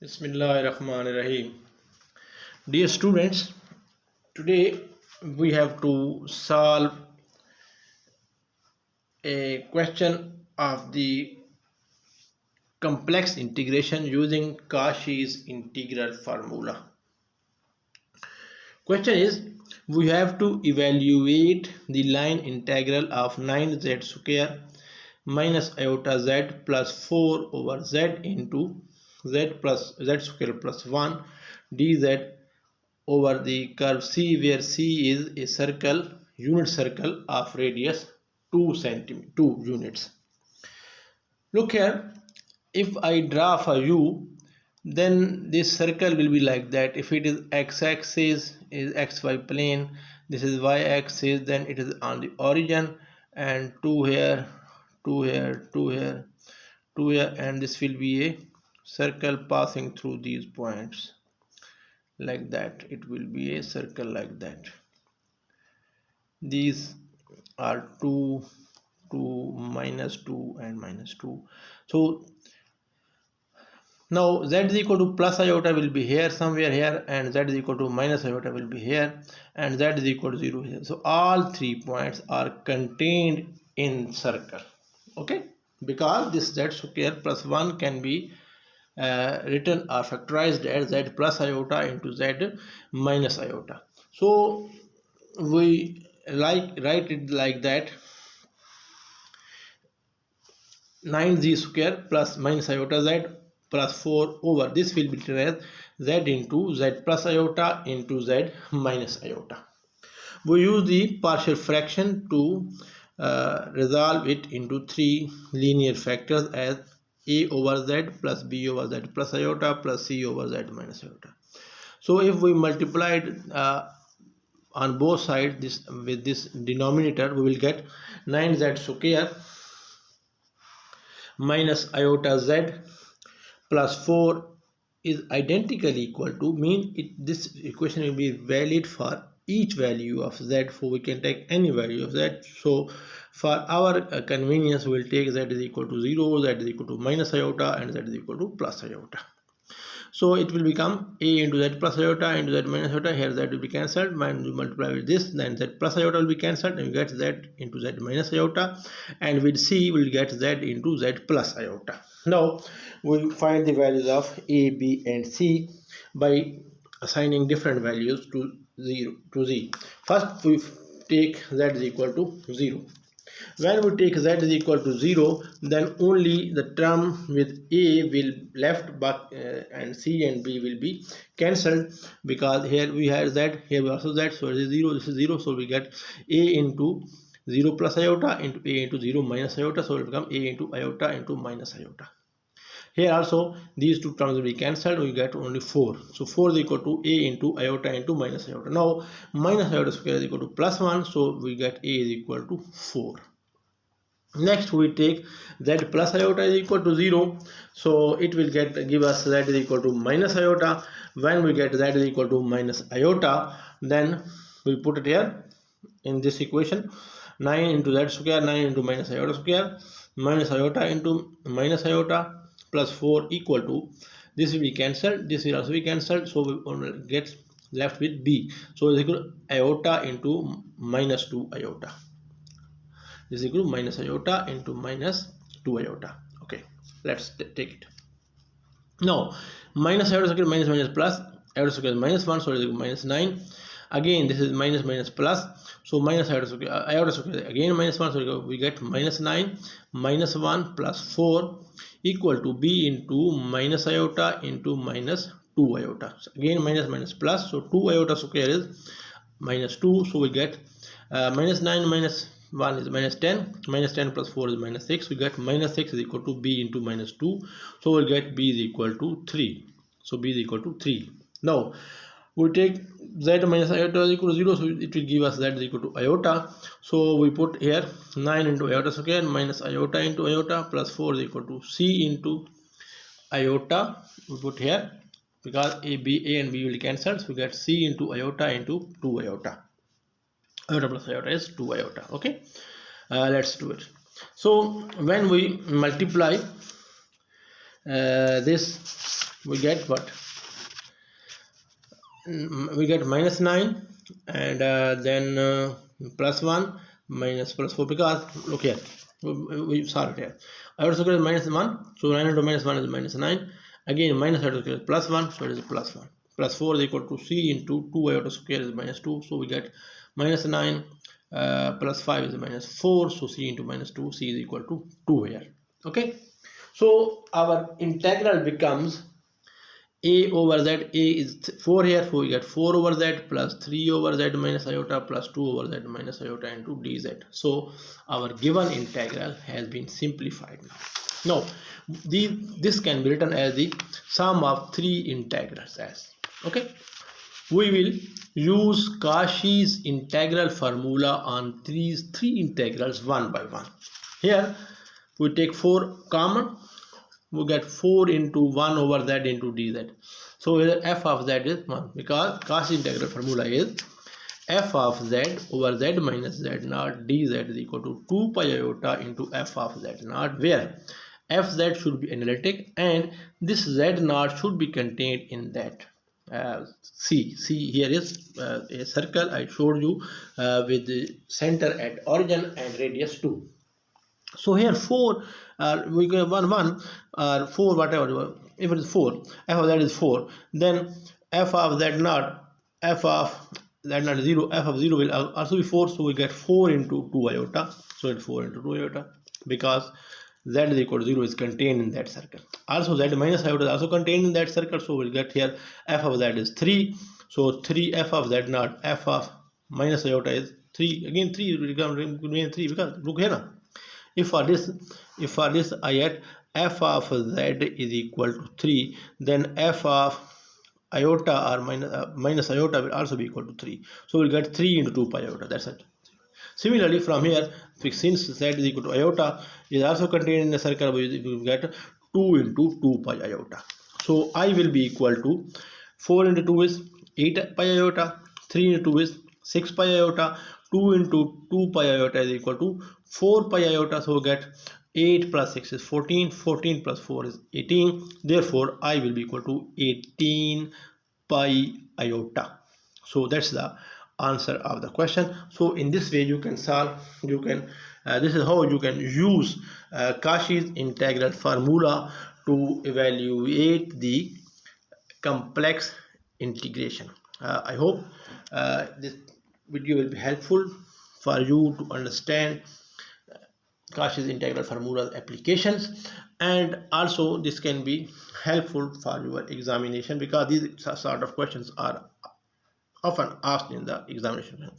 Bismillahirrahmanirrahim. Dear students, today we have to solve a question of the complex integration using Cauchy's integral formula. Question is, we have to evaluate the line integral of 9z square minus iota z plus 4 over z into z plus z square plus 1 dz over the curve C, where C is a circle, unit circle of radius 2 units. Look here, if I draw for you, then this circle will be like that. If it is x-axis is xy plane, this is y-axis, then it is on the origin, and 2 here, 2 here, 2 here, 2 here, and this will be a circle passing through these points like that. It will be a circle like that. These are 2, 2, minus 2 and minus 2. So now z is equal to plus iota will be here somewhere here, and z is equal to minus iota will be here, and z is equal to 0 here. So all 3 points are contained in circle, okay, because this z square plus 1 can be written or factorized as z plus iota into z minus iota. So we write it like that: 9z square plus minus iota z plus 4 over, this will be written as z into z plus iota into z minus iota. We use the partial fraction to resolve it into 3 linear factors as a over z plus b over z plus iota plus c over z minus iota. So if we multiply it on both sides this with this denominator, we will get 9z square minus iota z plus 4 is identically equal to, this equation will be valid for each value of z, so we can take any value of z. So for our convenience, we will take z is equal to 0, z is equal to minus iota, and z is equal to plus iota. So it will become a into z plus iota into z minus iota. Here z will be cancelled, and we multiply with this, then z plus iota will be cancelled, and we get z into z minus iota, and with c we will get z into z plus iota. Now we find the values of a, b and c by assigning different values to 0 to z. First we take z is equal to 0. When we take z is equal to 0, then only the term with a will left, but and c and b will be cancelled, because here we have z, here we also z, so it is 0, this is 0, so we get a into 0 plus iota into a into 0 minus iota, so it will become a into iota into minus iota. Here also these two terms will be cancelled, we get only 4. So 4 is equal to a into iota into minus iota. Now minus iota square is equal to plus 1, so we get a is equal to 4. Next we take z plus iota is equal to 0, so it will give us z is equal to minus iota. When we get z is equal to minus iota, then we put it here in this equation: 9 into z square, 9 into minus iota into minus iota plus 4 equal to, this will be cancelled, this will also be cancelled, so we only get left with b. So it is equal to iota into minus 2 iota. This is equal to minus iota into minus 2 iota. Okay, let's take it. Now minus iota square minus minus plus, iota square is minus 1, so it is equal to minus 9. Again this is minus minus plus, so minus iota square again minus 1, so we get minus 9 minus 1 plus 4 equal to b into minus iota into minus 2 iota. So again minus minus plus, so 2 iota square is minus 2, so we get minus 9 minus 1 is minus 10, minus 10 plus 4 is minus 6, we get minus 6 is equal to b into minus 2, so we'll get b is equal to 3. So b is equal to 3. Now we take z minus iota is equal to 0, so it will give us z is equal to iota. So we put here 9 into iota square minus iota into iota plus 4 is equal to c into iota. We put here, because a and b will cancel, so we get c into iota into 2 iota. Iota plus iota is 2 iota. Okay, let's do it. So when we multiply this we get what? We get minus 9 and then plus 1 minus plus 4, because look here, we saw it here. Iota square is minus 1, so 9 into minus 1 is minus 9. Again minus iota square is plus 1, so it is plus 1. Plus 4 is equal to c into 2 iota square is minus 2, so we get minus 9 plus 5 is minus 4, so c into minus 2, c is equal to 2 here. Okay, so our integral becomes a over z. A is 4 here, so we get 4 over z plus 3 over z minus iota plus 2 over z minus iota into dz. So our given integral has been simplified now. Now this can be written as the sum of three integrals as. Okay, we will use Cauchy's integral formula on these three integrals one by one. Here we take 4 common, we get 4 into 1 over z into dz. So f of z is 1, because Cauchy integral formula is f of z over z minus z naught dz is equal to 2 pi iota into f of z naught, where fz should be analytic and this z naught should be contained in that C. Here is a circle I showed you with the center at origin and radius 2. So here 4, we get 1 or 4, whatever. If it is 4, f of z is 4, then f of z naught, f of z naught is 0, f of 0 will also be 4, so we get 4 into 2 iota. So it's 4 into 2 iota, because z is equal to 0 is contained in that circle. Also z minus iota is also contained in that circle, so we'll get here f of z is 3, so 3 f of z naught, f of minus iota is 3, again 3 will become 3, because look here now. If for this I get f of z is equal to 3, then f of iota or minus iota will also be equal to 3, so we'll get 3 into 2 pi iota, that's it. Similarly from here, since z is equal to iota is also contained in the circle, we will get 2 into 2 pi iota. So I will be equal to 4 into 2 is 8 pi iota, 3 into 2 is 6 pi iota, 2 into 2 pi iota is equal to 4 pi iota, so we get 8 plus 6 is 14, 14 plus 4 is 18, therefore I will be equal to 18 pi iota. So that's the answer of the question. So in this way you can solve, this is how you can use Cauchy's integral formula to evaluate the complex integration. I hope this video will be helpful for you to understand Cauchy's integral formula applications, and also this can be helpful for your examination, because these sort of questions are often asked in the examination.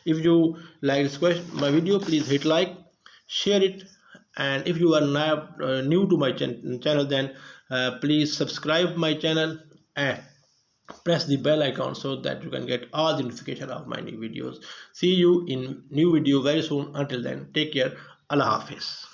If you like this question, my video, please hit like, share it, and if you are now new to my channel, then please subscribe my channel and press the bell icon so that you can get all the notification of my new videos. See you in new video very soon. Until then, take care. Allah Hafiz.